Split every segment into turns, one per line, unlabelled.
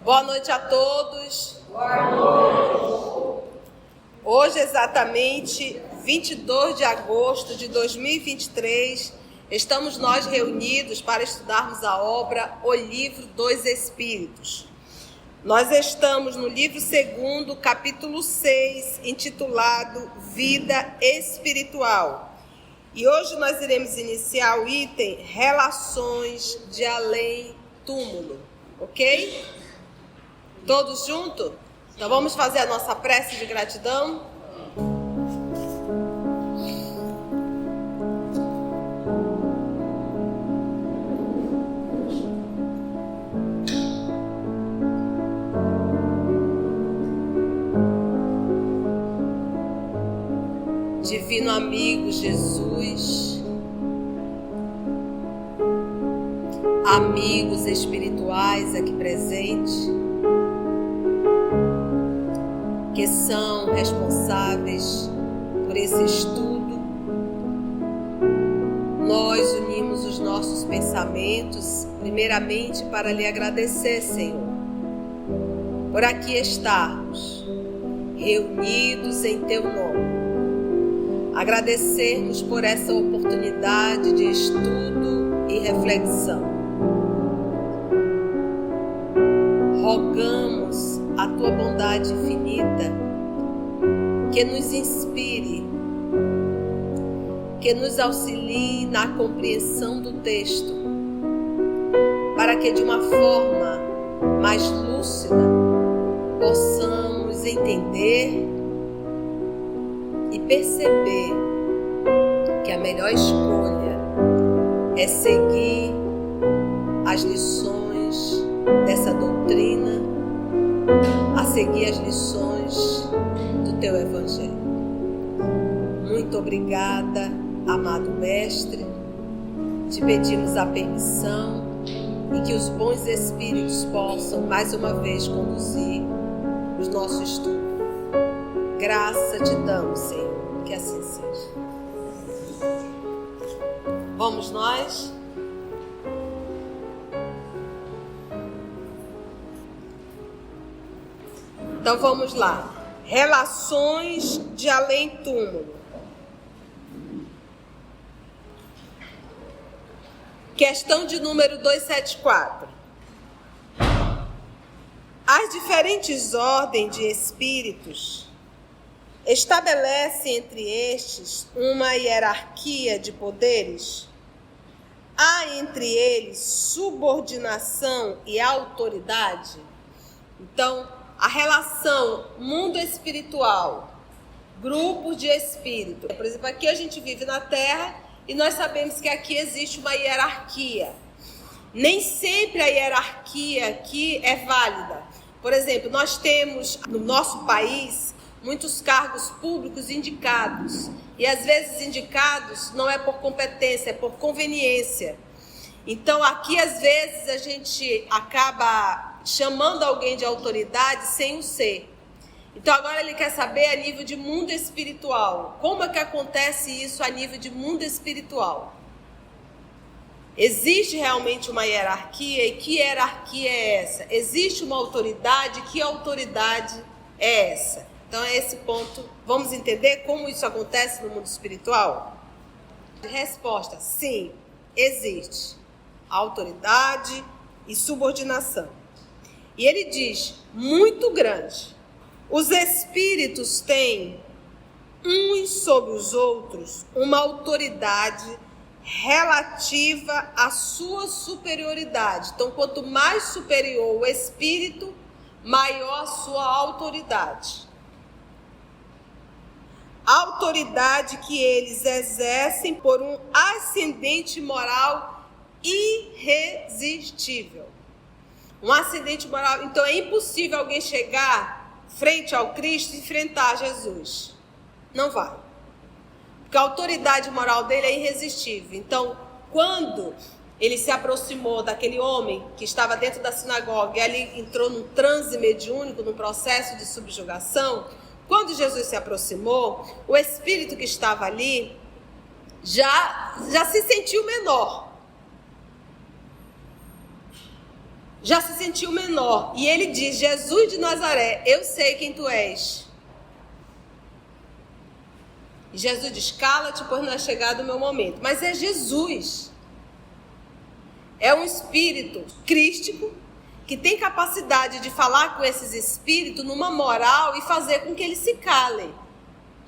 Boa noite a todos.
Boa noite.
Hoje, exatamente 22 de agosto de 2023, estamos nós reunidos para estudarmos a obra O Livro dos Espíritos. Nós estamos no livro 2, capítulo 6, intitulado Vida Espiritual. E hoje nós iremos iniciar o item Relações de Além Túmulo, ok? Todos juntos? Então vamos fazer a nossa prece de gratidão? Divino amigo Jesus, amigos espirituais aqui presentes, que são responsáveis por esse estudo, nós unimos os nossos pensamentos, primeiramente para lhe agradecer, Senhor, por aqui estarmos, reunidos em Teu nome. Agradecermos por essa oportunidade de estudo e reflexão. Rogamos a Tua bondade infinita que nos inspire, que nos auxilie na compreensão do texto, para que de uma forma mais lúcida possamos entender e perceber que a melhor escolha é seguir as lições dessa doutrina, a seguir as lições do Teu Evangelho. Muito obrigada, amado Mestre. Te pedimos a permissão e que os bons Espíritos possam mais uma vez conduzir o nosso estudo. Graça te damos, Senhor, que assim seja. Vamos nós? Então vamos lá. Relações de além túmulo. Questão de número 274. As diferentes ordens de espíritos estabelecem entre estes uma hierarquia de poderes? Há entre eles subordinação e autoridade? Então, a relação mundo espiritual, grupos de espírito. Por exemplo, aqui a gente vive na Terra e nós sabemos que aqui existe uma hierarquia. Nem sempre a hierarquia aqui é válida. Por exemplo, nós temos no nosso país muitos cargos públicos indicados. E às vezes indicados não é por competência, é por conveniência. Então aqui às vezes a gente acaba chamando alguém de autoridade sem o ser. Então agora ele quer saber a nível de mundo espiritual. Como é que acontece isso a nível de mundo espiritual? Existe realmente uma hierarquia? E que hierarquia é essa? Existe uma autoridade? Que autoridade é essa? Então é esse ponto. Vamos entender como isso acontece no mundo espiritual? Resposta: sim, existe autoridade e subordinação. E ele diz, muito grande. Os espíritos têm, uns sobre os outros, uma autoridade relativa à sua superioridade. Então, quanto mais superior o espírito, maior a sua autoridade. A autoridade que eles exercem por um ascendente moral irresistível. Um ascendente moral. Então é impossível alguém chegar frente ao Cristo e enfrentar Jesus. Não vai. Porque a autoridade moral dele é irresistível. Então, quando ele se aproximou daquele homem que estava dentro da sinagoga e ali entrou num transe mediúnico, num processo de subjugação, quando Jesus se aproximou, o espírito que estava ali já se sentiu menor. já se sentiu menor. E ele diz: Jesus de Nazaré, eu sei quem tu és. E Jesus diz: cala-te, pois não é chegado o meu momento. Mas é Jesus. É um espírito crístico que tem capacidade de falar com esses espíritos numa moral e fazer com que eles se calem.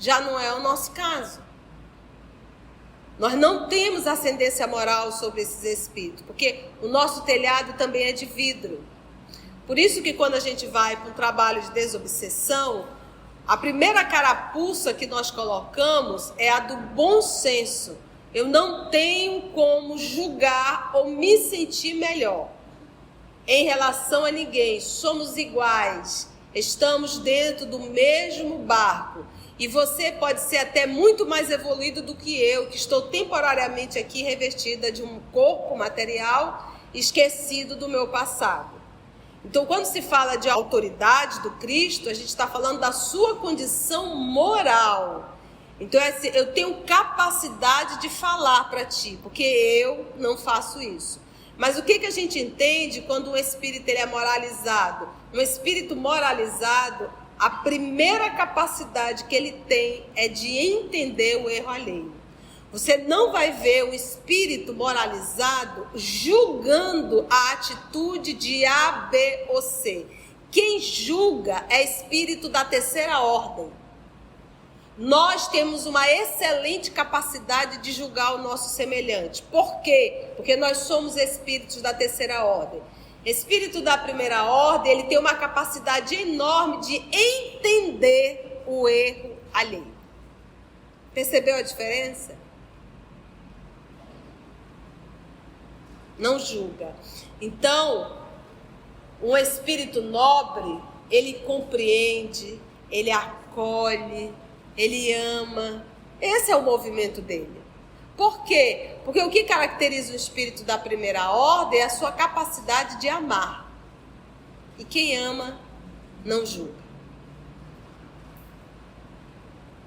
Já não é o nosso caso. Nós não temos ascendência moral sobre esses espíritos, porque o nosso telhado também é de vidro. Por isso que quando a gente vai para um trabalho de desobsessão, a primeira carapuça que nós colocamos é a do bom senso. Eu não tenho como julgar ou me sentir melhor em relação a ninguém. Somos iguais, estamos dentro do mesmo barco. E você pode ser até muito mais evoluído do que eu, que estou temporariamente aqui revestida de um corpo material, esquecido do meu passado. Então, quando se fala de autoridade do Cristo, a gente está falando da sua condição moral. Então, eu tenho capacidade de falar para ti, porque eu não faço isso. Mas o que a gente entende quando um espírito ele é moralizado? Um espírito moralizado, a primeira capacidade que ele tem é de entender o erro alheio. Você não vai ver um espírito moralizado julgando a atitude de A, B ou C. Quem julga é espírito da terceira ordem. Nós temos uma excelente capacidade de julgar o nosso semelhante. Por quê? Porque nós somos espíritos da terceira ordem. Espírito da primeira ordem, ele tem uma capacidade enorme de entender o erro alheio. Percebeu a diferença? Não julga. Então, um espírito nobre, ele compreende, ele acolhe, ele ama. Esse é o movimento dele. Por quê? Porque o que caracteriza o espírito da primeira ordem é a sua capacidade de amar. E quem ama, não julga.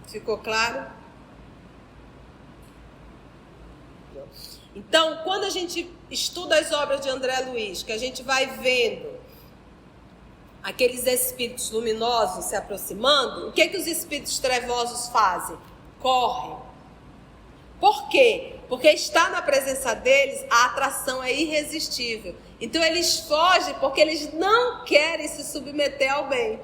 Ficou claro? Então, quando a gente estuda as obras de André Luiz, que a gente vai vendo aqueles espíritos luminosos se aproximando, o que os espíritos trevosos fazem? Correm. Por quê? Porque estar na presença deles, a atração é irresistível. Então eles fogem porque eles não querem se submeter ao bem.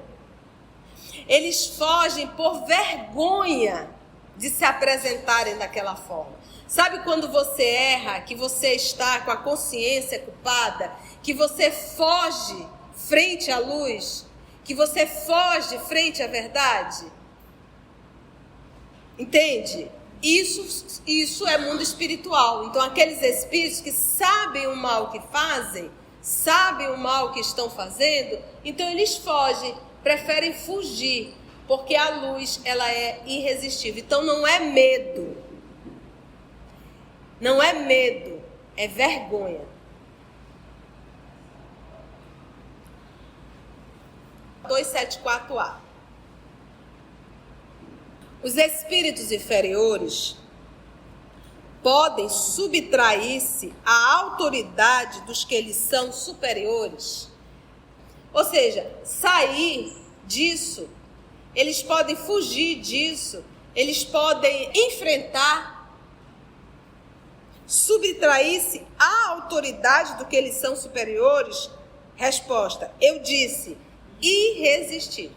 Eles fogem por vergonha de se apresentarem daquela forma. Sabe quando você erra, que você está com a consciência culpada, que você foge frente à luz, que você foge frente à verdade? Entende? Isso é mundo espiritual. Então aqueles espíritos que sabem o mal que fazem, sabem o mal que estão fazendo, então eles fogem, preferem fugir, porque a luz ela é irresistível. Então não é medo, não é medo, é vergonha. (274) 274A. Os espíritos inferiores podem subtrair-se à autoridade dos que lhes são superiores. Ou seja, sair disso, eles podem fugir disso, eles podem enfrentar, subtrair-se à autoridade do que lhes são superiores. Resposta: eu disse, irresistível.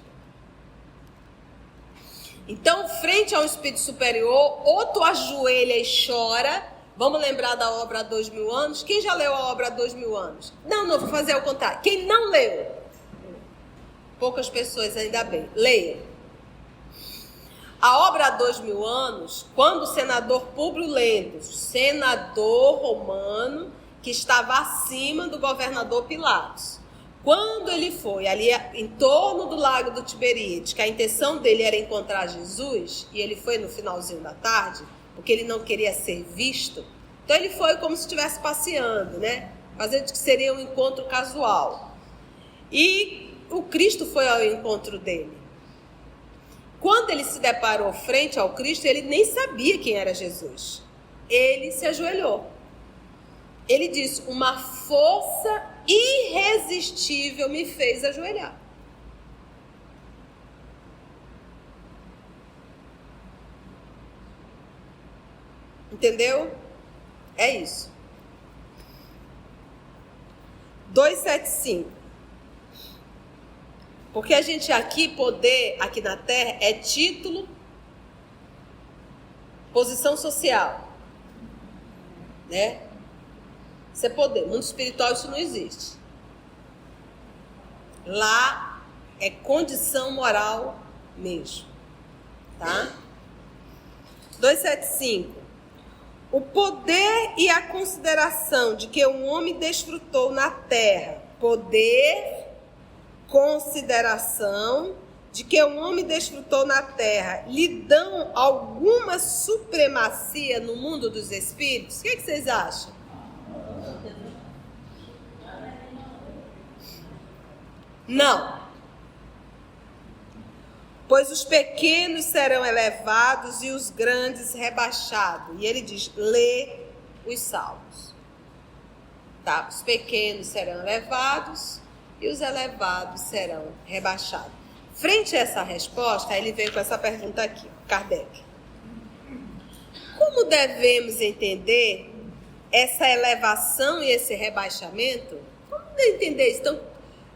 Então, frente a um espírito superior, ou tu ajoelha e chora. Vamos lembrar da obra há 2000 anos? Quem já leu a obra há 2000 anos? Não, vou fazer o contrário. Quem não leu? Poucas pessoas, ainda bem. Leia. A obra há 2000 anos, quando o senador Públio Lentulus, senador romano, que estava acima do governador Pilatos, quando ele foi ali em torno do lago do Tiberíades, que a intenção dele era encontrar Jesus, e ele foi no finalzinho da tarde, porque ele não queria ser visto, então ele foi como se estivesse passeando, né? Fazendo que seria um encontro casual. E o Cristo foi ao encontro dele. Quando ele se deparou frente ao Cristo, ele nem sabia quem era Jesus. Ele se ajoelhou. Ele disse: uma força irresistível me fez ajoelhar. Entendeu? É isso. 275. Porque a gente aqui, poder aqui na Terra, é título, posição social. Né? Isso é poder. No mundo espiritual isso não existe. Lá é condição moral mesmo. Tá? 275. O poder e a consideração de que um homem desfrutou na terra. Poder, consideração de que um homem desfrutou na terra lhe dão alguma supremacia no mundo dos espíritos? O que vocês acham? Não. Pois os pequenos serão elevados e os grandes rebaixados. E ele diz, lê os salmos. Tá? Os pequenos serão elevados e os elevados serão rebaixados. Frente a essa resposta, ele veio com essa pergunta aqui, Kardec. Como devemos entender essa elevação e esse rebaixamento? Como entender isso? Então,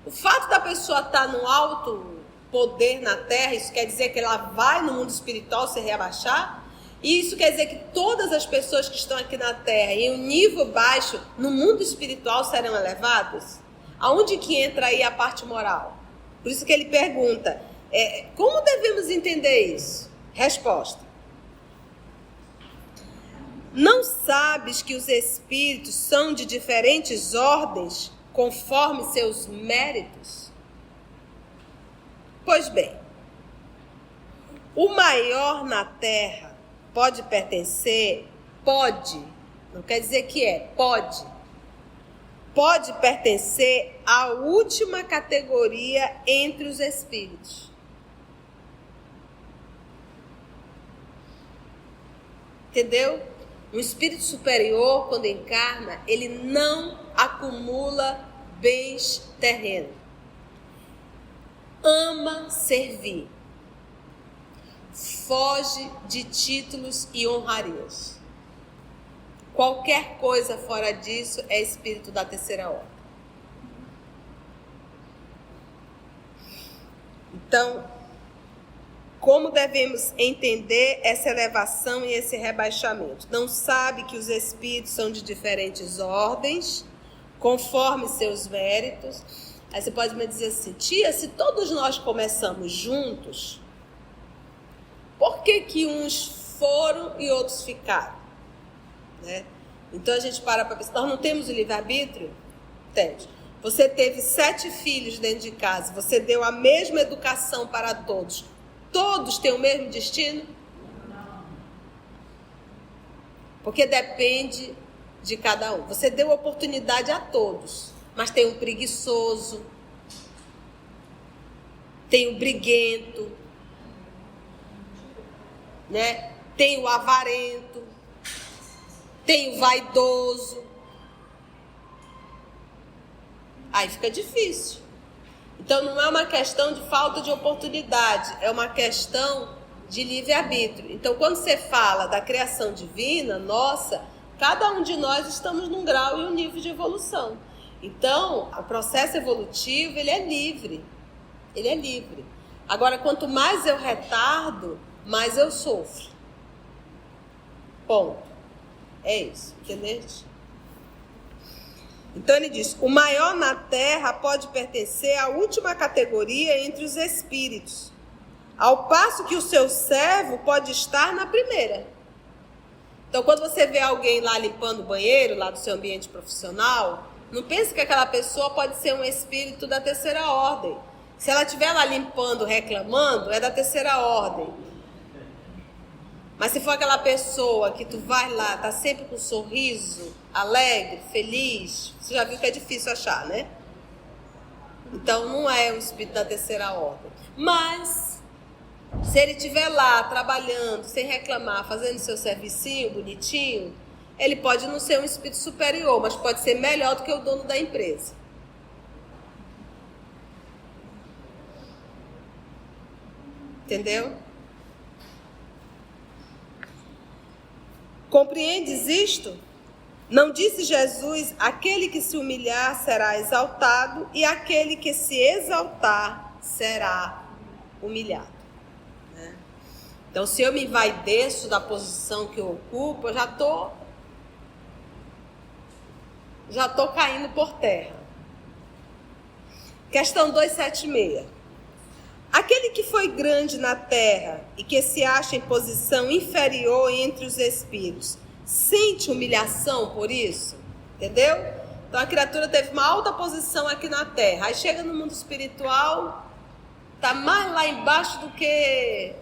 o fato da pessoa estar no alto poder na terra, isso quer dizer que ela vai no mundo espiritual se rebaixar? E isso quer dizer que todas as pessoas que estão aqui na terra em um nível baixo, no mundo espiritual, serão elevadas? Aonde que entra aí a parte moral? Por isso que ele pergunta, como devemos entender isso? Resposta. Não sabes que os espíritos são de diferentes ordens, conforme seus méritos? Pois bem, o maior na terra pode pertencer, não quer dizer que pode pertencer à última categoria entre os espíritos. Entendeu? Um espírito superior, quando encarna, ele não acumula bens terrenos. Ama servir. Foge de títulos e honrarias. Qualquer coisa fora disso é espírito da terceira ordem. Então, como devemos entender essa elevação e esse rebaixamento? Não sabe que os espíritos são de diferentes ordens, conforme seus méritos. Aí você pode me dizer assim, tia, se todos nós começamos juntos, por que uns foram e outros ficaram? Né? Então a gente para pensar, nós não temos o livre-arbítrio? Temos. Você teve 7 filhos dentro de casa, você deu a mesma educação para todos. Todos têm o mesmo destino? Não. Porque depende de cada um. Você deu oportunidade a todos, mas tem o preguiçoso, tem o briguento, né? Tem o avarento, tem o vaidoso. Aí fica difícil. Então não é uma questão de falta de oportunidade, é uma questão de livre-arbítrio. Então quando você fala da criação divina, nossa, cada um de nós estamos num grau e um nível de evolução. Então o processo evolutivo, ele é livre. Ele é livre. Agora, quanto mais eu retardo, mais eu sofro. Ponto. É isso, entendeu? Então ele diz, o maior na terra pode pertencer à última categoria entre os espíritos, ao passo que o seu servo pode estar na primeira. Então quando você vê alguém lá limpando o banheiro, lá do seu ambiente profissional, não pense que aquela pessoa pode ser um espírito da terceira ordem. Se ela estiver lá limpando, reclamando, é da terceira ordem. Mas se for aquela pessoa que tu vai lá, tá sempre com um sorriso, alegre, feliz, você já viu que é difícil achar, né? Então não é um espírito da terceira ordem. Mas, se ele estiver lá, trabalhando, sem reclamar, fazendo seu servicinho bonitinho, ele pode não ser um espírito superior, mas pode ser melhor do que o dono da empresa. Entendeu? Compreendes isto? Não disse Jesus, aquele que se humilhar será exaltado e aquele que se exaltar será humilhado. Né? Então, se eu me envaideço da posição que eu ocupo, eu já estou caindo por terra. Questão 276. Aquele que foi grande na terra e que se acha em posição inferior entre os espíritos, sente humilhação por isso? Entendeu? Então a criatura teve uma alta posição aqui na terra. Aí chega no mundo espiritual, está mais lá embaixo do que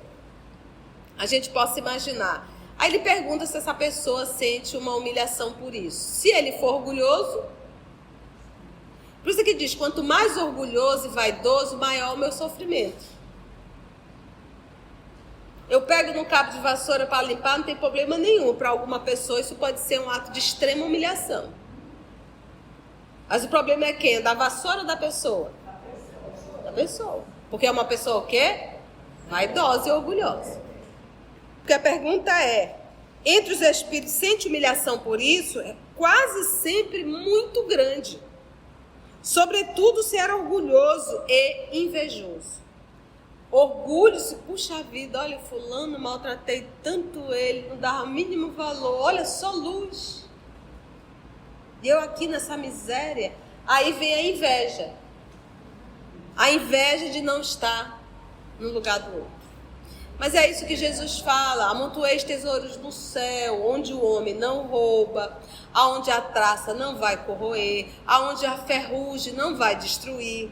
a gente possa imaginar. Aí ele pergunta se essa pessoa sente uma humilhação por isso. Se ele for orgulhoso, por isso que diz, quanto mais orgulhoso e vaidoso, maior o meu sofrimento. Eu pego no cabo de vassoura para limpar, não tem problema nenhum. Para alguma pessoa isso pode ser um ato de extrema humilhação. Mas o problema é quem? Da vassoura ou da pessoa? Da pessoa. Porque é uma pessoa o quê? Vaidosa e orgulhosa. Porque a pergunta é, entre os espíritos sente humilhação por isso? É quase sempre muito grande. Sobretudo se era orgulhoso e invejoso. Orgulho-se, puxa vida, olha, fulano, maltratei tanto ele, não dava o mínimo valor, olha só luz. E eu aqui nessa miséria. Aí vem a inveja. A inveja de não estar no lugar do outro. Mas é isso que Jesus fala, amontoeis tesouros no céu, onde o homem não rouba, aonde a traça não vai corroer, aonde a ferrugem não vai destruir.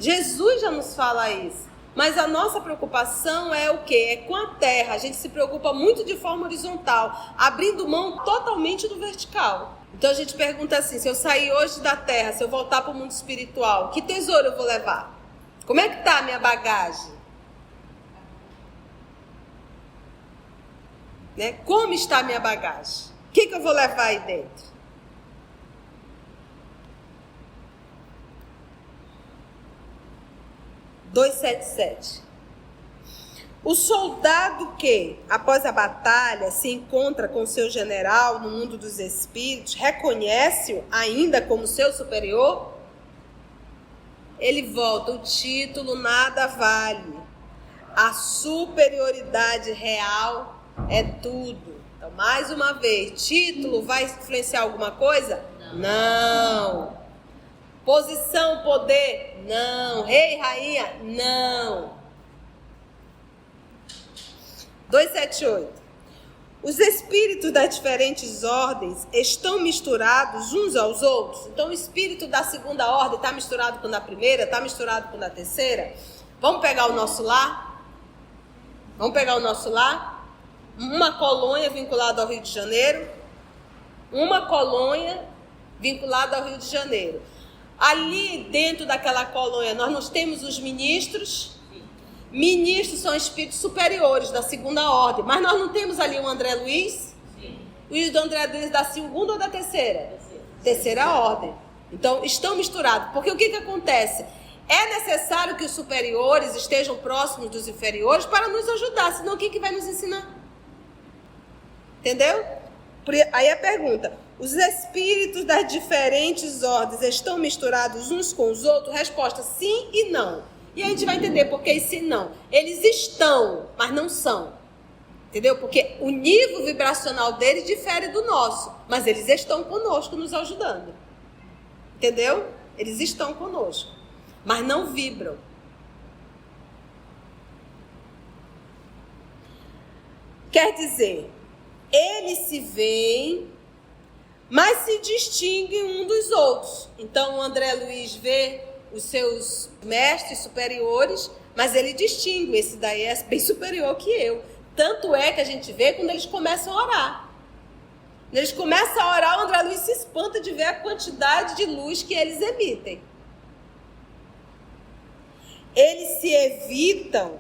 Jesus já nos fala isso. Mas a nossa preocupação é o quê? É com a terra. A gente se preocupa muito de forma horizontal, abrindo mão totalmente do vertical. Então a gente pergunta assim, se eu sair hoje da terra, se eu voltar para o mundo espiritual, que tesouro eu vou levar? Como é que está a minha bagagem? Né? Como está a minha bagagem? O que eu vou levar aí dentro? O soldado que, após a batalha, se encontra com seu general no mundo dos espíritos, reconhece-o ainda como seu superior? Ele volta, o título nada vale. A superioridade real é tudo. Então, mais uma vez, título vai influenciar alguma coisa? Não. Posição, poder? Não. Rei, rainha? Não. 278. Os espíritos das diferentes ordens estão misturados uns aos outros? Então, o espírito da segunda ordem está misturado com o da primeira? Está misturado com o da terceira? Vamos pegar o nosso lar? Vamos pegar o nosso lar? Uma colônia vinculada ao Rio de Janeiro. Uma colônia vinculada ao Rio de Janeiro. Ali dentro daquela colônia nós não temos os ministros. Ministros são espíritos superiores da segunda ordem. Mas nós não temos ali o André Luiz? Sim. E o André Luiz da segunda ou da terceira? Terceira ordem. Então estão misturados. Porque o que acontece? É necessário que os superiores estejam próximos dos inferiores para nos ajudar. Senão o que vai nos ensinar? Entendeu? Aí a pergunta, os espíritos das diferentes ordens estão misturados uns com os outros? Resposta, sim e não. E a gente vai entender por que sim e não. Eles estão, mas não são. Entendeu? Porque o nível vibracional deles difere do nosso. Mas eles estão conosco, nos ajudando. Entendeu? Eles estão conosco. Mas não vibram. Quer dizer, eles se veem, mas se distinguem um dos outros. Então o André Luiz vê os seus mestres superiores, mas ele distingue, esse daí é bem superior que eu. Tanto é que a gente vê quando eles começam a orar. Quando eles começam a orar, o André Luiz se espanta de ver a quantidade de luz que eles emitem. Eles se evitam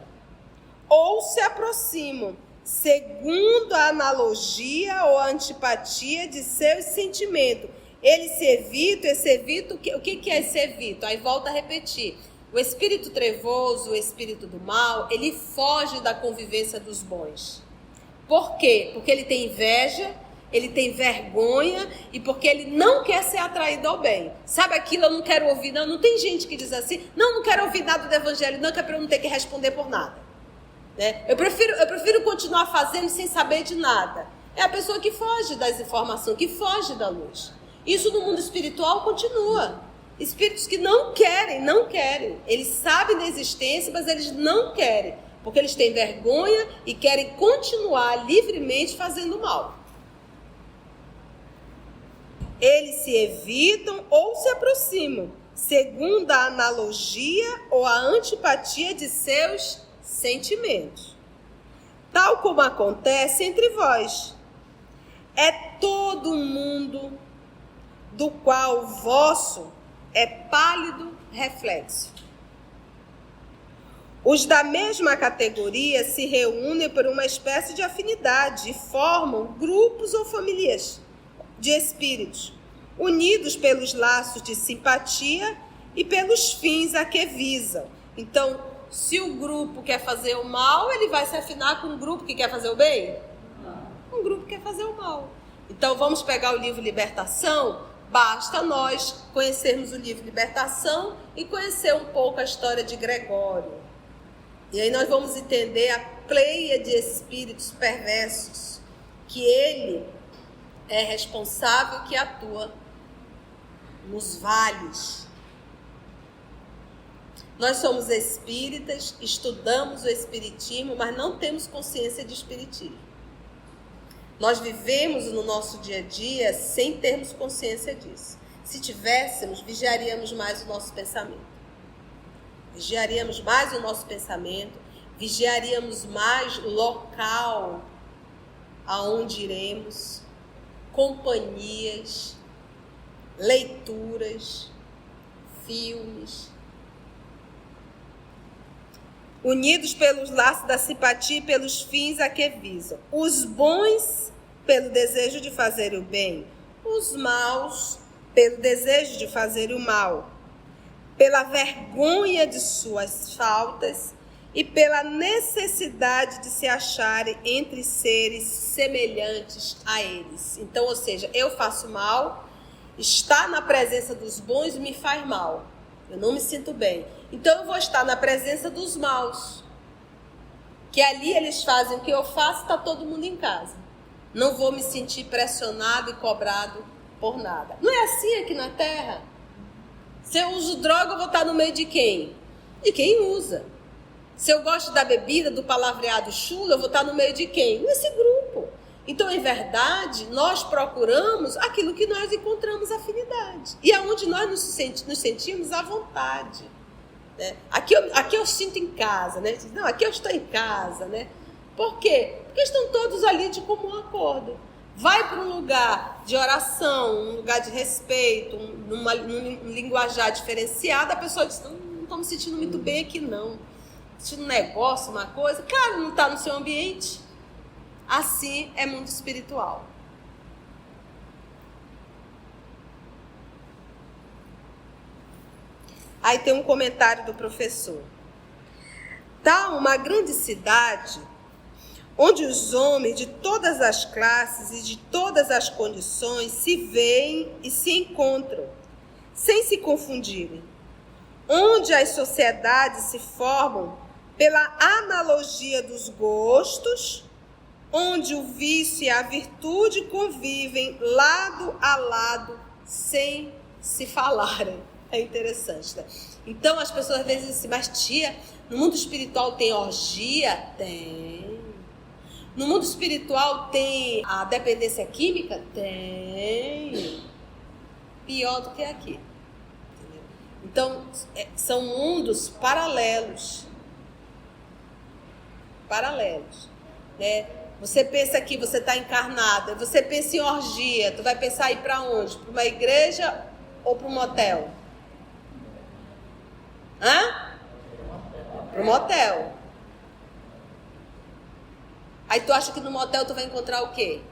ou se aproximam, segundo a analogia ou a antipatia de seus sentimentos. Ele se evita, esse evito, o que é esse evito? Aí volta a repetir. O espírito trevoso, o espírito do mal, ele foge da convivência dos bons. Por quê? Porque ele tem inveja, ele tem vergonha e porque ele não quer ser atraído ao bem. Sabe aquilo, eu não quero ouvir, não tem gente que diz assim, não quero ouvir nada do evangelho, não, que é para eu não ter que responder por nada. Né? Eu prefiro continuar fazendo sem saber de nada. É a pessoa que foge das informações, que foge da luz. Isso no mundo espiritual continua. Espíritos que não querem. Eles sabem da existência, mas eles não querem. Porque eles têm vergonha e querem continuar livremente fazendo mal. Eles se evitam ou se aproximam, segundo a analogia ou a antipatia de seus sentimentos. Tal como acontece entre vós. É todo mundo do qual o vosso é pálido reflexo. Os da mesma categoria se reúnem por uma espécie de afinidade e formam grupos ou famílias de espíritos, unidos pelos laços de simpatia e pelos fins a que visam. Então, se o grupo quer fazer o mal, ele vai se afinar com um grupo que quer fazer o bem? Um grupo que quer fazer o mal. Então, vamos pegar o livro Libertação? Basta nós conhecermos o livro Libertação e conhecer um pouco a história de Gregório. E aí nós vamos entender a pleia de espíritos perversos, que ele é responsável, que atua nos vales. Nós somos espíritas, estudamos o espiritismo, mas não temos consciência de espiritismo. Nós vivemos no nosso dia a dia sem termos consciência disso. Se tivéssemos, vigiaríamos mais o nosso pensamento. Vigiaríamos mais o nosso pensamento, vigiaríamos mais o local aonde iremos, companhias, leituras, filmes. Unidos pelos laços da simpatia e pelos fins a que visam. Os bons pelo desejo de fazer o bem, os maus pelo desejo de fazer o mal, pela vergonha de suas faltas e pela necessidade de se acharem entre seres semelhantes a eles. Então, ou seja, eu faço mal, estar na presença dos bons me faz mal. Eu não me sinto bem. Então eu vou estar na presença dos maus. Que ali eles fazem o que eu faço, está todo mundo em casa. Não vou me sentir pressionado e cobrado por nada. Não é assim aqui na Terra? Se eu uso droga, eu vou estar no meio de quem? De quem usa. Se eu gosto da bebida, do palavreado chulo, eu vou estar no meio de quem? Nesse grupo. Então, em verdade, nós procuramos aquilo que nós encontramos afinidade. E é onde nós nos sentimos à vontade. Né? Aqui eu sinto em casa, né? Não, aqui eu estou em casa, né? Por quê? Porque estão todos ali de comum acordo. Vai para um lugar de oração, um lugar de respeito, num linguajar diferenciado, a pessoa diz, não estou me sentindo muito bem aqui não. Sentindo um negócio, uma coisa, cara, não está no seu ambiente. Assim é mundo espiritual. Aí tem um comentário do professor. Tá uma grande cidade onde os homens de todas as classes e de todas as condições se veem e se encontram, sem se confundirem. Onde as sociedades se formam pela analogia dos gostos, onde o vício e a virtude convivem lado a lado sem se falarem. É interessante, né? Então as pessoas às vezes dizem assim, mas tia, no mundo espiritual tem orgia? Tem. No mundo espiritual tem a dependência química? Tem. Pior do que aqui. Entendeu? Então, são mundos paralelos. Paralelos. Né? Você pensa que você está encarnada, você pensa em orgia, tu vai pensar ir para onde? Para uma igreja ou para um motel? Hã? Para um motel. Aí tu acha que no motel tu vai encontrar o quê?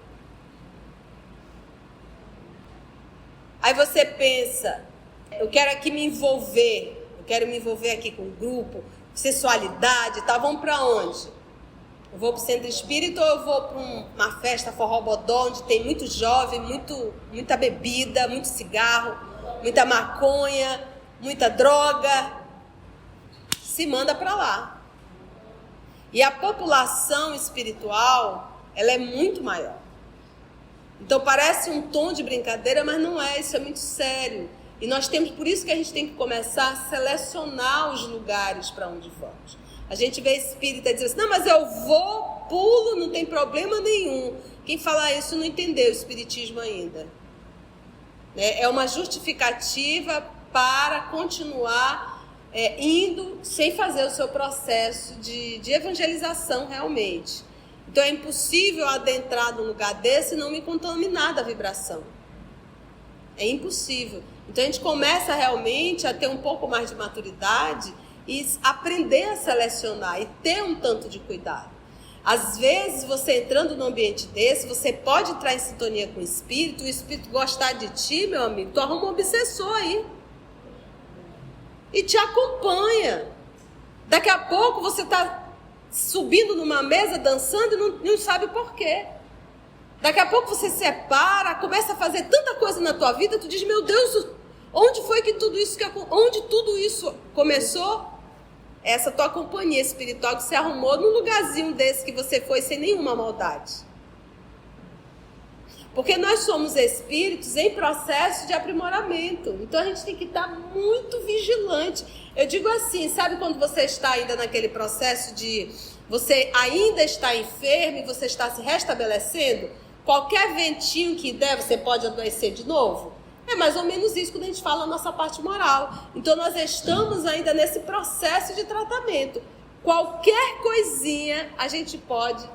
Aí você pensa, eu quero aqui me envolver, eu eu quero me envolver aqui com um grupo, sexualidade e tal, vamos para onde? Eu vou para o centro espírita ou eu vou para uma festa forró-bodó, onde tem muito jovem, muita bebida, muito cigarro, muita maconha, muita droga? Se manda para lá. E a população espiritual, ela é muito maior. Então parece um tom de brincadeira, mas não é, isso é muito sério. E nós temos, por isso que a gente tem que começar a selecionar os lugares para onde vamos. A gente vê espírita dizendo assim, não, mas eu vou, pulo, não tem problema nenhum. Quem fala isso não entendeu o espiritismo ainda. É uma justificativa para continuar indo sem fazer o seu processo de evangelização realmente. Então é impossível adentrar num lugar desse e não me contaminar da vibração. É impossível. Então a gente começa realmente a ter um pouco mais de maturidade e aprender a selecionar e ter um tanto de cuidado. Às vezes, você entrando num ambiente desse, você pode entrar em sintonia com o espírito gostar de ti, meu amigo, tu arruma um obsessor aí. E te acompanha. Daqui a pouco você está subindo numa mesa, dançando e não sabe por quê. Daqui a pouco você se separa, começa a fazer tanta coisa na tua vida, tu diz, meu Deus, onde foi que tudo isso começou? Essa tua companhia espiritual que se arrumou num lugarzinho desse que você foi sem nenhuma maldade. Porque nós somos espíritos em processo de aprimoramento. Então a gente tem que estar muito vigilante. Eu digo assim, sabe quando você está ainda naquele processo de... Você ainda está enfermo e você está se restabelecendo? Qualquer ventinho que der, você pode adoecer de novo? É mais ou menos isso quando a gente fala a nossa parte moral. Então nós estamos ainda nesse processo de tratamento. Qualquer coisinha a gente pode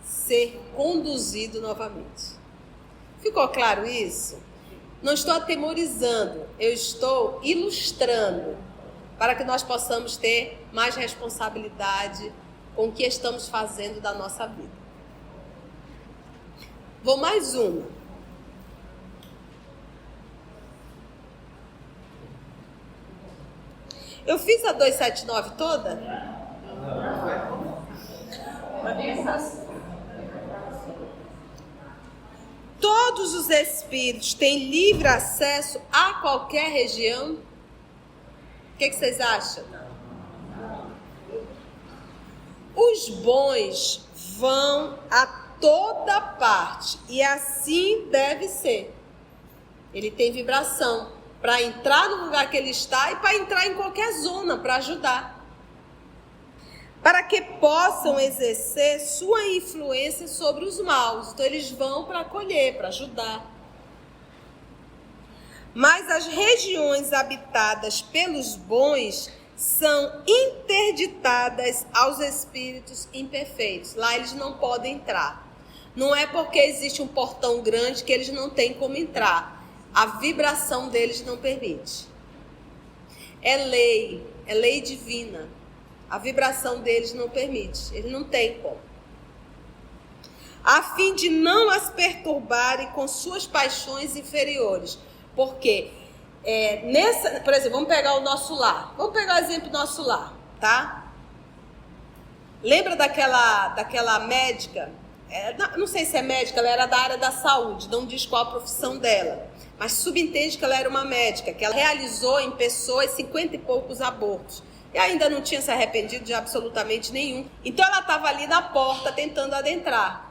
ser conduzido novamente. Ficou claro isso? Não estou atemorizando, eu estou ilustrando para que nós possamos ter mais responsabilidade com o que estamos fazendo da nossa vida. Vou mais uma. Eu fiz a 279 toda? Todos os espíritos têm livre acesso a qualquer região? O que vocês acham? Os bons vão a toda parte e assim deve ser. Ele tem vibração para entrar no lugar que ele está e para entrar em qualquer zona para ajudar. Para que possam exercer sua influência sobre os maus. Então eles vão para acolher, para ajudar. Mas as regiões habitadas pelos bons são interditadas aos espíritos imperfeitos. Lá eles não podem entrar. Não é porque existe um portão grande que eles não têm como entrar. A vibração deles não permite. É lei divina. A vibração deles não permite. Eles não têm como. A fim de não as perturbarem com suas paixões inferiores. Porque, por exemplo, vamos pegar o nosso lar. Vamos pegar o exemplo do nosso lar, tá? Lembra daquela médica? Não sei se é médica, ela era da área da saúde, não diz qual a profissão dela. Mas subentende que ela era uma médica, que ela realizou em pessoas 50 e poucos abortos. E ainda não tinha se arrependido de absolutamente nenhum. Então ela estava ali na porta tentando adentrar.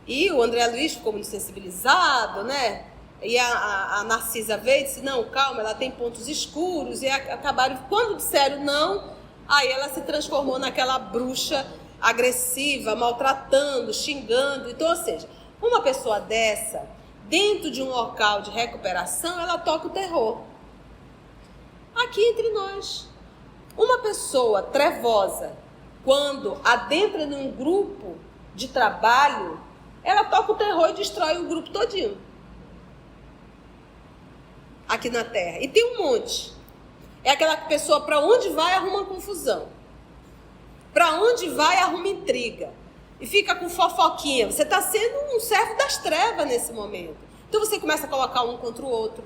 E o André Luiz ficou muito sensibilizado, né? E a Narcisa veio e disse, não, calma, ela tem pontos escuros. E acabaram, quando disseram não, aí ela se transformou naquela bruxa agressiva, maltratando, xingando. Então, ou seja, uma pessoa dessa, dentro de um local de recuperação, ela toca o terror. Aqui entre nós. Uma pessoa trevosa, quando adentra num grupo de trabalho, ela toca o terror e destrói o grupo todinho. Aqui na Terra. E tem um monte. É aquela pessoa, para onde vai, arruma confusão. Para onde vai, arruma intriga. E fica com fofoquinha. Você está sendo um servo das trevas nesse momento. Então você começa a colocar um contra o outro.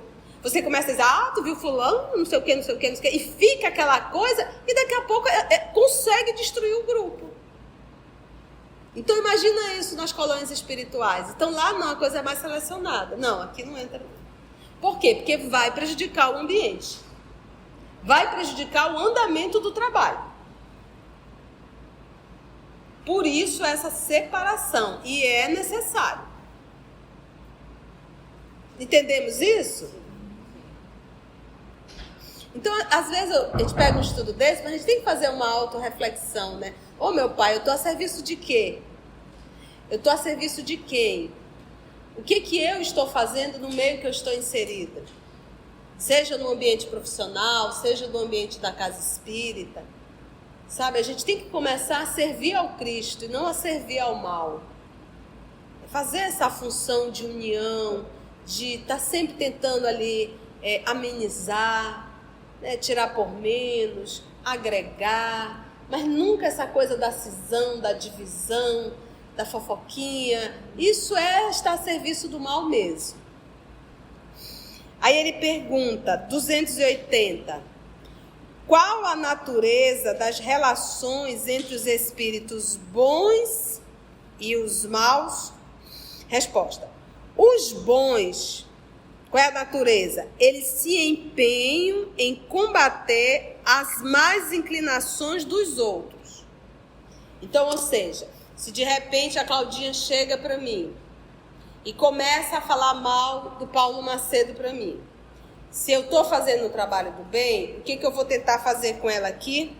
Você começa a dizer, tu viu fulano, não sei o que, não sei o que, não sei o que, e fica aquela coisa, e daqui a pouco consegue destruir o grupo. Então imagina isso nas colônias espirituais. Então lá não, a coisa é mais selecionada. Não, aqui não entra. Por quê? Porque vai prejudicar o ambiente. Vai prejudicar o andamento do trabalho. Por isso essa separação. E é necessário. Entendemos isso? Então, às vezes, a gente pega um estudo desse, mas a gente tem que fazer uma autorreflexão, né? Ô, meu pai, eu estou a serviço de quê? Eu estou a serviço de quem? O que eu estou fazendo no meio que eu estou inserida? Seja no ambiente profissional, seja no ambiente da casa espírita. Sabe, a gente tem que começar a servir ao Cristo e não a servir ao mal. Fazer essa função de união, de estar sempre tentando ali amenizar, né, tirar por menos, agregar, mas nunca essa coisa da cisão, da divisão, da fofoquinha. Isso é estar a serviço do mal mesmo. Aí ele pergunta, 280, qual a natureza das relações entre os espíritos bons e os maus? Resposta, os bons, qual é a natureza? Eles se empenham em combater as más inclinações dos outros. Então, ou seja, se de repente a Claudinha chega para mim e começa a falar mal do Paulo Macedo para mim, se eu estou fazendo o trabalho do bem, o que eu vou tentar fazer com ela aqui?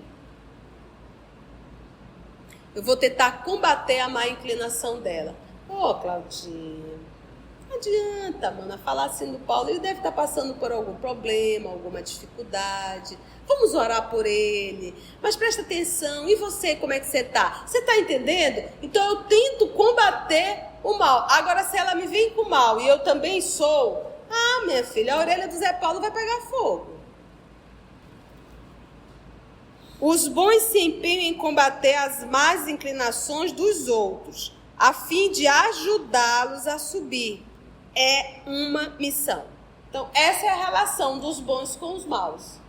Eu vou tentar combater a má inclinação dela. Claudinha, não adianta, mana, falar assim do Paulo. Ele deve estar passando por algum problema, alguma dificuldade. Vamos orar por ele. Mas presta atenção, e você, como é que você está? Você está entendendo? Então eu tento combater o mal. Agora, se ela me vem com o mal e eu também sou... minha filha, a orelha do Zé Paulo vai pegar fogo. Os bons se empenham em combater as más inclinações dos outros, a fim de ajudá-los a subir. É uma missão. Então, essa é a relação dos bons com os maus.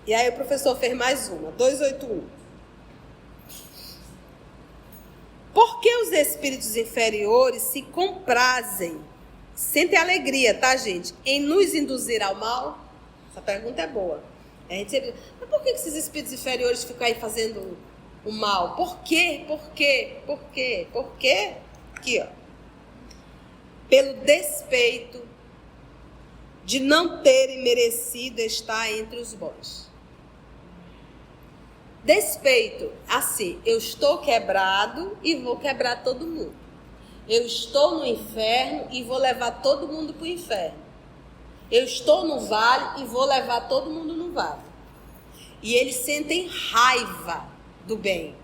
E aí o professor fez mais uma, 281. Por que os espíritos inferiores se comprazem, sentem alegria, tá, gente, em nos induzir ao mal? Essa pergunta é boa. A gente sempre... Mas por que esses espíritos inferiores ficam aí fazendo o mal? Por quê? Por quê? Por quê? Por quê? Aqui, ó. Pelo despeito de não terem merecido estar entre os bons. Despeito, assim, eu estou quebrado e vou quebrar todo mundo. Eu estou no inferno e vou levar todo mundo para o inferno. Eu estou no vale e vou levar todo mundo no vale. E eles sentem raiva do bem.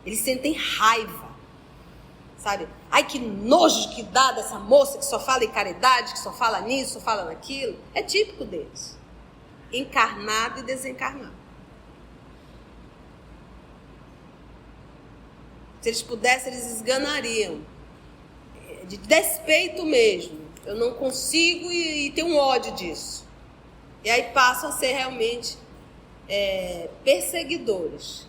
Eles sentem raiva. Sabe? Ai, que nojo que dá dessa moça que só fala em caridade, que só fala nisso, só fala naquilo. É típico deles. Encarnado e desencarnado. Se eles pudessem, eles esganariam. De despeito mesmo. Eu não consigo e tenho um ódio disso. E aí passam a ser realmente perseguidores.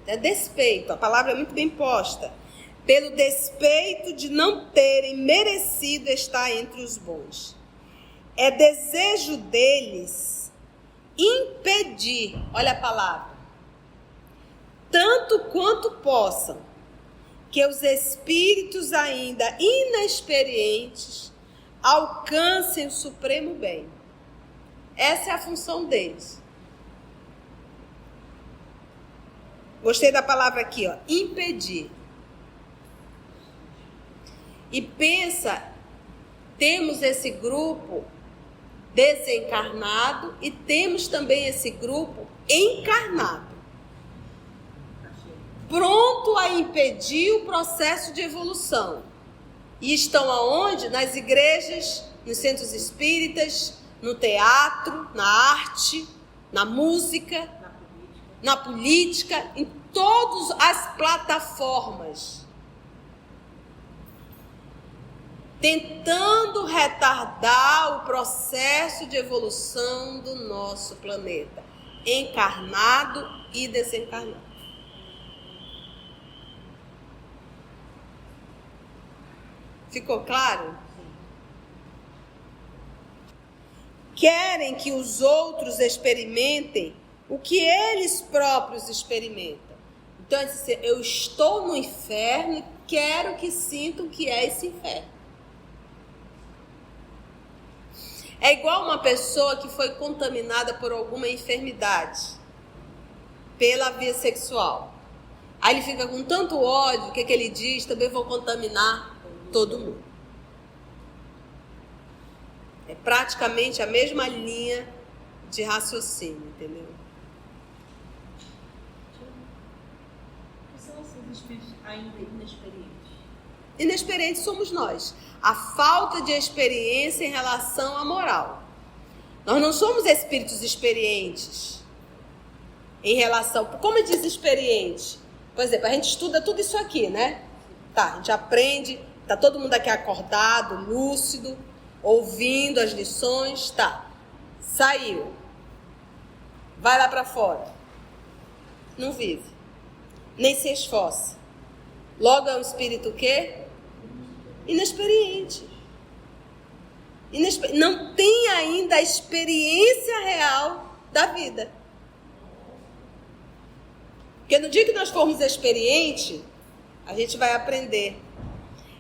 É despeito, a palavra é muito bem posta. Pelo despeito de não terem merecido estar entre os bons. É desejo deles impedir, olha a palavra, tanto quanto possam, que os espíritos ainda inexperientes alcancem o supremo bem. Essa é a função deles. Gostei da palavra aqui, ó, impedir. E pensa, temos esse grupo desencarnado e temos também esse grupo encarnado. Pronto a impedir o processo de evolução. E estão aonde? Nas igrejas, nos centros espíritas, no teatro, na arte, na música, na política, em todas as plataformas. tentando retardar o processo de evolução do nosso planeta, encarnado e desencarnado. Ficou claro? Querem que os outros experimentem o que eles próprios experimentam. Então, eu estou no inferno e quero que sintam o que é esse inferno. É igual uma pessoa que foi contaminada por alguma enfermidade pela via sexual. Aí ele fica com tanto ódio, o que ele diz? Também vou contaminar todo mundo. É praticamente a mesma linha de raciocínio, entendeu?
Quais são esses espíritos ainda inexperientes?
Inexperientes somos nós. A falta de experiência em relação à moral. Nós não somos espíritos experientes em relação... Como diz experiente? Por exemplo, a gente estuda tudo isso aqui, né? Tá, a gente aprende, tá todo mundo aqui acordado, lúcido, ouvindo as lições, tá. Saiu. Vai lá para fora. Não vive. Nem se esforça. Logo é um espírito o quê? Inexperiente. Não tem ainda a experiência real da vida. Porque no dia que nós formos experientes, a gente vai aprender.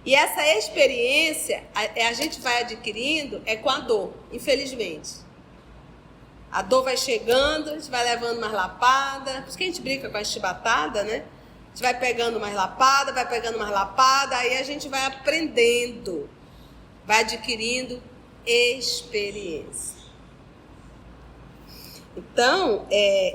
E essa experiência, a gente vai adquirindo com a dor, infelizmente. A dor vai chegando, a gente vai levando mais lapada. Por isso que a gente brinca com a chibatada, né? A gente vai pegando mais lapada, aí a gente vai aprendendo, vai adquirindo experiência. Então,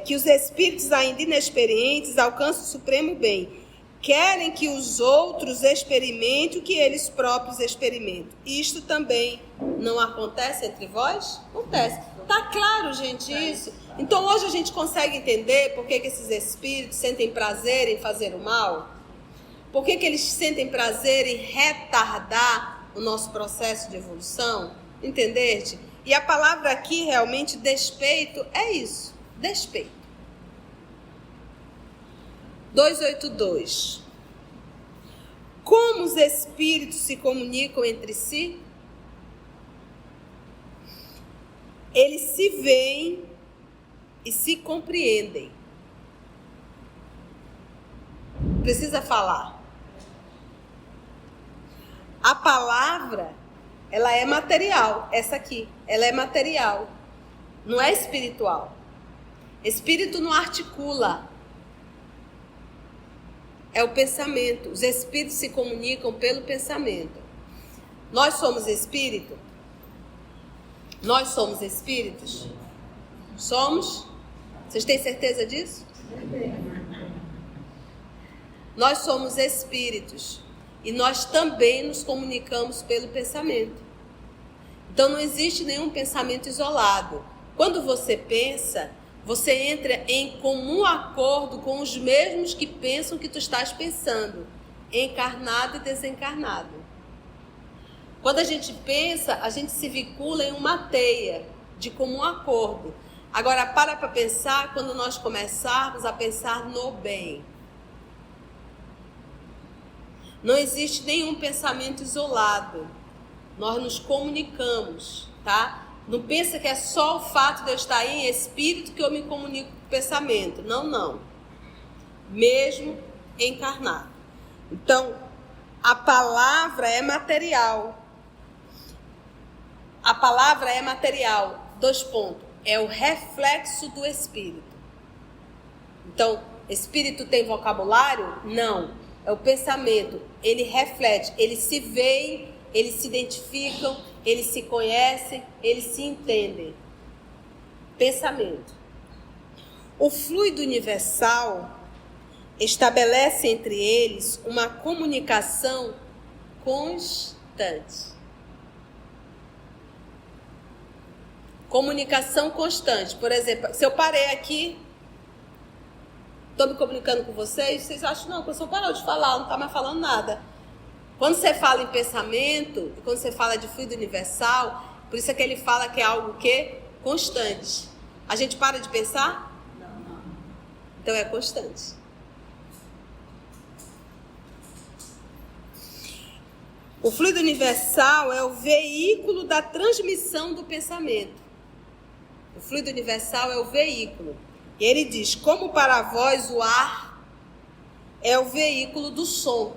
que os espíritos ainda inexperientes alcancem o supremo bem. Querem que os outros experimentem o que eles próprios experimentam. Isto também não acontece entre vós? Acontece. Tá claro, gente, isso? Então, hoje a gente consegue entender por que esses espíritos sentem prazer em fazer o mal? Por que eles sentem prazer em retardar o nosso processo de evolução? Entendeste? E a palavra aqui, realmente, despeito, é isso. Despeito. 282. Como os espíritos se comunicam entre si? Eles se veem e se compreendem. Precisa falar. A palavra, ela é material. Essa aqui, ela é material. Não é espiritual. Espírito não articula. É o pensamento. Os espíritos se comunicam pelo pensamento. Nós somos espírito? Nós somos espíritos? Somos? Vocês têm certeza disso? Nós somos espíritos. E nós também nos comunicamos pelo pensamento. Então não existe nenhum pensamento isolado. Quando você pensa, você entra em comum acordo com os mesmos que pensam que tu estás pensando, encarnado e desencarnado. Quando a gente pensa, a gente se vincula em uma teia de comum acordo. Agora, para pensar quando nós começarmos a pensar no bem. Não existe nenhum pensamento isolado. Nós nos comunicamos, tá? Não pensa que é só o fato de eu estar em espírito que eu me comunico com o pensamento. Não, não. Mesmo encarnado. Então, a palavra é material. A palavra é material. 2 pontos. É o reflexo do espírito. Então, espírito tem vocabulário? Não. É o pensamento. Ele reflete. Eles se veem, eles se identificam, eles se conhecem, eles se entendem. Pensamento. O fluido universal estabelece entre eles uma comunicação constante. Comunicação constante. Por exemplo, se eu parei aqui, estou me comunicando com vocês, vocês acham, não, que o senhor parou de falar, não está mais falando nada. Quando você fala em pensamento, e quando você fala de fluido universal, por isso é que ele fala que é algo que constante. A gente para de pensar?
Não.
Então é constante. O fluido universal é o veículo da transmissão do pensamento. O fluido universal é o veículo. E ele diz, como para vós o ar é o veículo do som.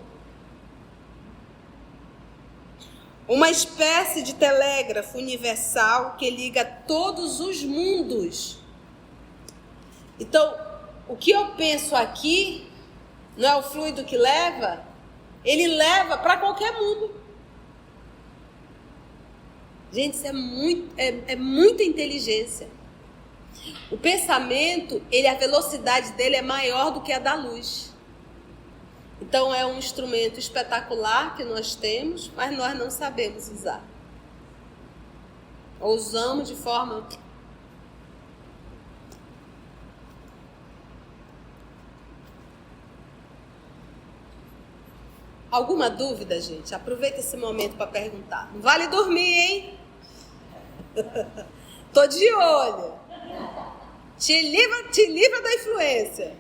Uma espécie de telégrafo universal que liga todos os mundos. Então, o que eu penso aqui não é o fluido que leva? Ele leva para qualquer mundo. Gente, isso é muita inteligência. O pensamento, a velocidade dele é maior do que a da luz. Então é um instrumento espetacular que nós temos, mas nós não sabemos usar. Ou usamos de forma... Alguma dúvida, gente? Aproveita esse momento para perguntar. Não vale dormir, hein? Tô de olho. Te livra da influência.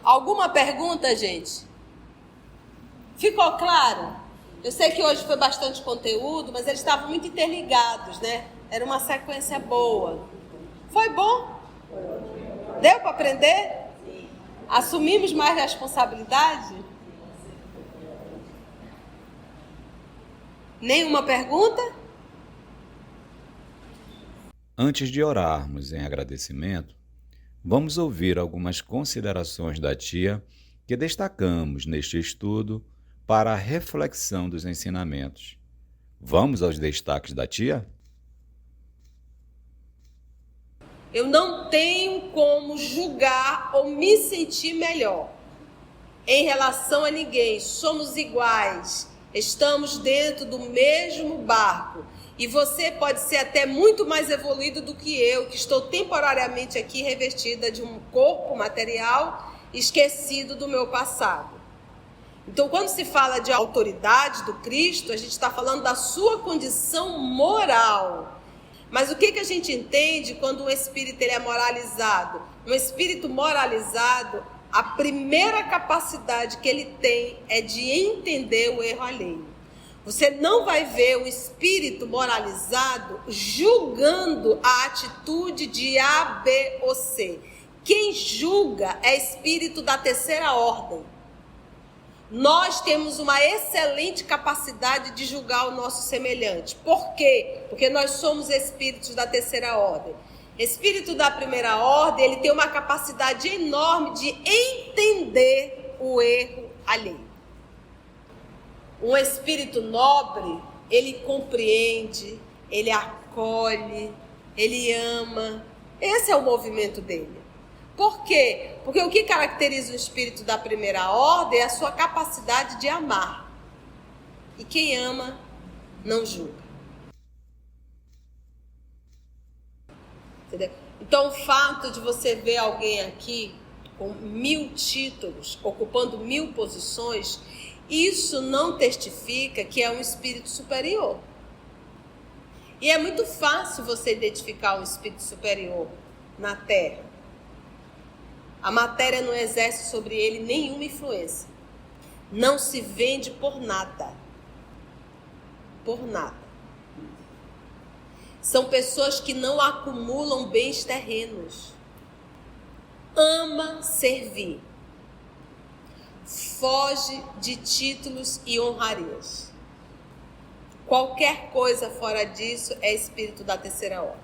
Alguma pergunta, gente? Ficou claro? Eu sei que hoje foi bastante conteúdo, mas eles estavam muito interligados, né? Era uma sequência boa. Foi bom? Deu para aprender? Assumimos mais responsabilidade? Nenhuma pergunta?
Antes de orarmos em agradecimento, vamos ouvir algumas considerações da tia que destacamos neste estudo para a reflexão dos ensinamentos. Vamos aos destaques da tia?
Eu não tenho como julgar ou me sentir melhor em relação a ninguém. Somos iguais, estamos dentro do mesmo barco. E você pode ser até muito mais evoluído do que eu, que estou temporariamente aqui revestida de um corpo material, esquecido do meu passado. Então, quando se fala de autoridade do Cristo, a gente está falando da sua condição moral. Mas o que a gente entende quando um espírito ele é moralizado? Um espírito moralizado, a primeira capacidade que ele tem é de entender o erro alheio. Você não vai ver o espírito moralizado julgando a atitude de A, B ou C. Quem julga é espírito da terceira ordem. Nós temos uma excelente capacidade de julgar o nosso semelhante. Por quê? Porque nós somos espíritos da terceira ordem. Espírito da primeira ordem, ele tem uma capacidade enorme de entender o erro alheio. Um espírito nobre, ele compreende, ele acolhe, ele ama. Esse é o movimento dele. Por quê? Porque o que caracteriza o espírito da primeira ordem é a sua capacidade de amar. E quem ama, não julga. Entendeu? Então, o fato de você ver alguém aqui com 1000 títulos, ocupando 1000 posições, isso não testifica que é um espírito superior. E é muito fácil você identificar um espírito superior na Terra. A matéria não exerce sobre ele nenhuma influência. Não se vende por nada. Por nada. São pessoas que não acumulam bens terrenos. Ama servir. Foge de títulos e honrarias. Qualquer coisa fora disso é espírito da terceira ordem.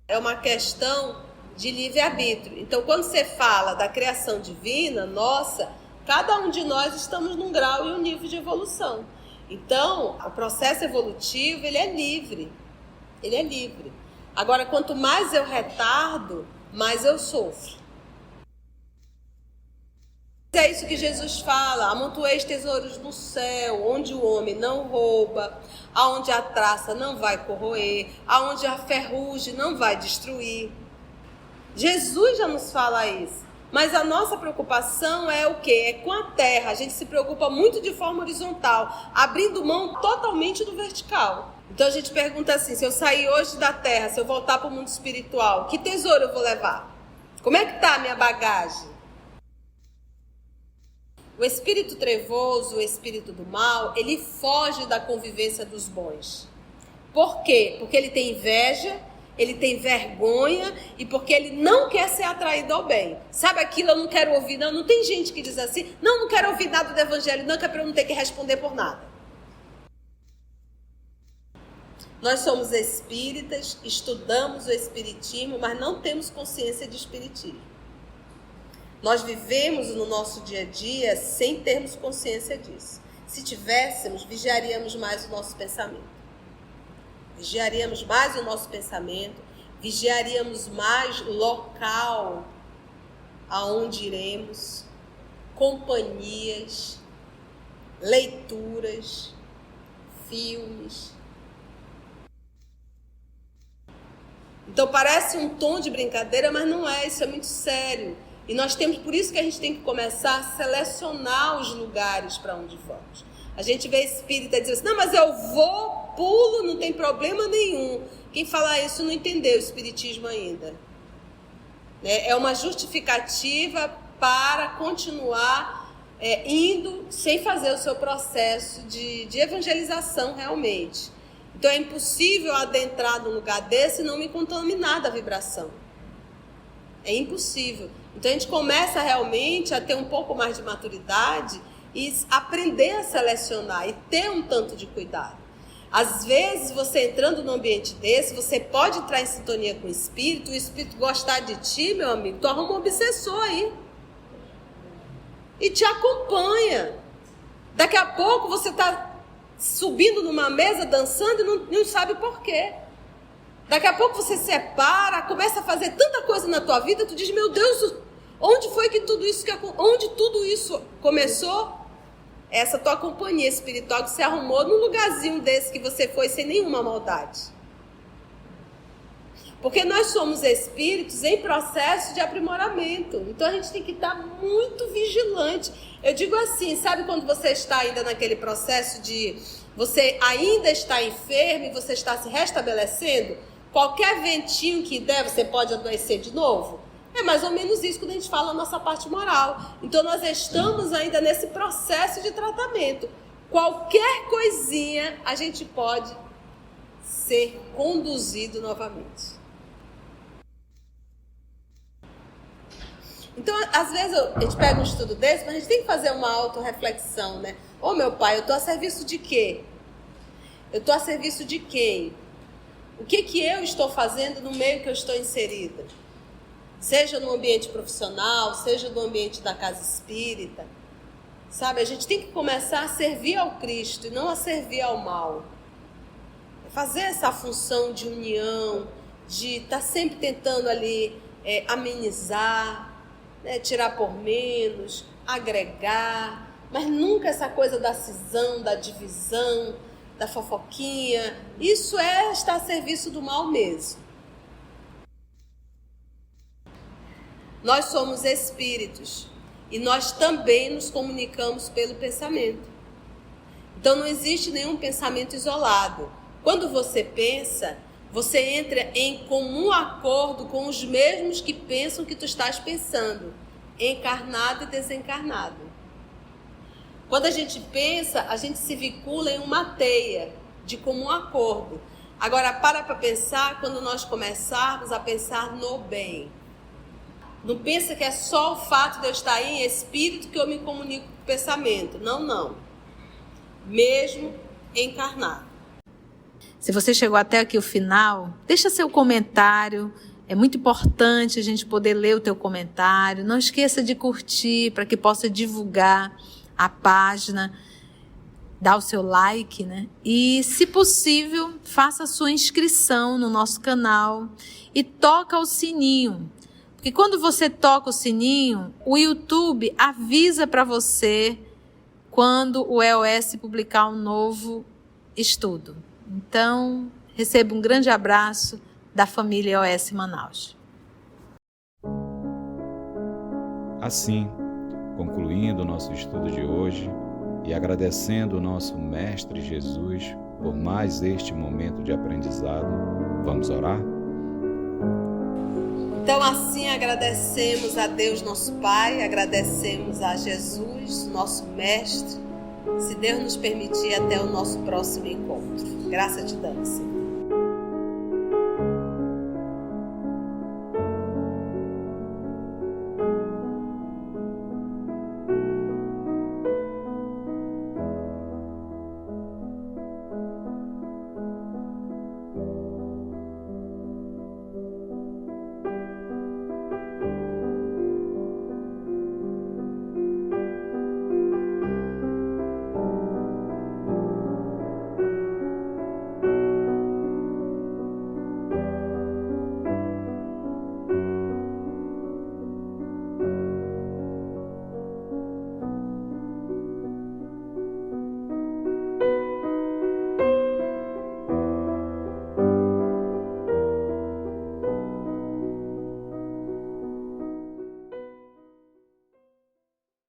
É uma questão de livre-arbítrio. Então, quando você fala da criação divina, nossa, cada um de nós estamos num grau e um nível de evolução. Então, o processo evolutivo, ele é livre. Ele é livre. Agora, quanto mais eu retardo, mais eu sofro. É isso que Jesus fala: amontoeis tesouros no céu, onde o homem não rouba, aonde a traça não vai corroer, aonde a ferrugem não vai destruir. Jesus já nos fala isso. Mas a nossa preocupação é o quê? É com a terra. A gente se preocupa muito de forma horizontal, abrindo mão totalmente do vertical. Então a gente pergunta assim, se eu sair hoje da terra, se eu voltar para o mundo espiritual, que tesouro eu vou levar? Como é que está a minha bagagem? O espírito trevoso, o espírito do mal, ele foge da convivência dos bons. Por quê? Porque ele tem inveja, ele tem vergonha e porque ele não quer ser atraído ao bem. Sabe aquilo, eu não quero ouvir, não. Não tem gente que diz assim, não quero ouvir nada do evangelho, não, que é para eu não ter que responder por nada. Nós somos espíritas, estudamos o espiritismo, mas não temos consciência de espiritismo. Nós vivemos no nosso dia a dia sem termos consciência disso. Se tivéssemos, vigiaríamos mais o nosso pensamento. Vigiaríamos mais o nosso pensamento, vigiaríamos mais o local aonde iremos, companhias, leituras, filmes. Então parece um tom de brincadeira, mas não é, isso é muito sério. E nós temos, por isso que a gente tem que começar a selecionar os lugares para onde vamos. A gente vê espírita dizendo assim, não, mas eu vou, pulo, não tem problema nenhum. Quem fala isso não entendeu o espiritismo ainda. É uma justificativa para continuar indo sem fazer o seu processo de evangelização realmente. Então é impossível adentrar num lugar desse e não me contaminar da vibração. É impossível. Então a gente começa realmente a ter um pouco mais de maturidade e aprender a selecionar e ter um tanto de cuidado. Às vezes, você entrando num ambiente desse, você pode entrar em sintonia com o espírito gostar de ti, meu amigo, tu arruma um obsessor aí. E te acompanha. Daqui a pouco você está subindo numa mesa, dançando e não sabe por quê. Daqui a pouco você se separa, começa a fazer tanta coisa na tua vida, tu diz, meu Deus, onde foi que tudo isso começou? Essa tua companhia espiritual que se arrumou num lugarzinho desse que você foi sem nenhuma maldade. Porque nós somos espíritos em processo de aprimoramento. Então a gente tem que estar muito vigilante. Eu digo assim, sabe quando você está ainda naquele processo de... Você ainda está enfermo e você está se restabelecendo? Qualquer ventinho que der, você pode adoecer de novo? É mais ou menos isso quando a gente fala a nossa parte moral. Então nós estamos ainda nesse processo de tratamento. Qualquer coisinha a gente pode ser conduzido novamente. Então, às vezes a gente pega um estudo desse, mas a gente tem que fazer uma autorreflexão, né? Ô meu pai, eu estou a serviço de quê? Eu estou a serviço de quem? O que eu estou fazendo no meio que eu estou inserida? Seja no ambiente profissional, seja no ambiente da casa espírita. Sabe, a gente tem que começar a servir ao Cristo e não a servir ao mal. Fazer essa função de união, de estar sempre tentando ali amenizar, né, tirar por menos, agregar, mas nunca essa coisa da cisão, da divisão, da fofoquinha. Isso é estar a serviço do mal mesmo. Nós somos espíritos e nós também nos comunicamos pelo pensamento. Então não existe nenhum pensamento isolado. Quando você pensa, você entra em comum acordo com os mesmos que pensam que tu estás pensando, encarnado e desencarnado. Quando a gente pensa, a gente se vincula em uma teia de comum acordo. Agora, para pensar quando nós começarmos a pensar no bem. Não pensa que é só o fato de eu estar em espírito que eu me comunico com o pensamento. Não. Mesmo encarnado.
Se você chegou até aqui o final, deixa seu comentário. É muito importante a gente poder ler o teu comentário. Não esqueça de curtir para que possa divulgar a página. Dá o seu like, né? E, se possível, faça a sua inscrição no nosso canal e toca o sininho. Porque quando você toca o sininho, o YouTube avisa para você quando o EOS publicar um novo estudo. Então, receba um grande abraço da família EOS Manaus.
Assim, concluindo o nosso estudo de hoje e agradecendo o nosso Mestre Jesus por mais este momento de aprendizado, vamos orar?
Então, assim, agradecemos a Deus, nosso Pai, agradecemos a Jesus, nosso Mestre. Se Deus nos permitir, até o nosso próximo encontro. Graça te damos, Senhor.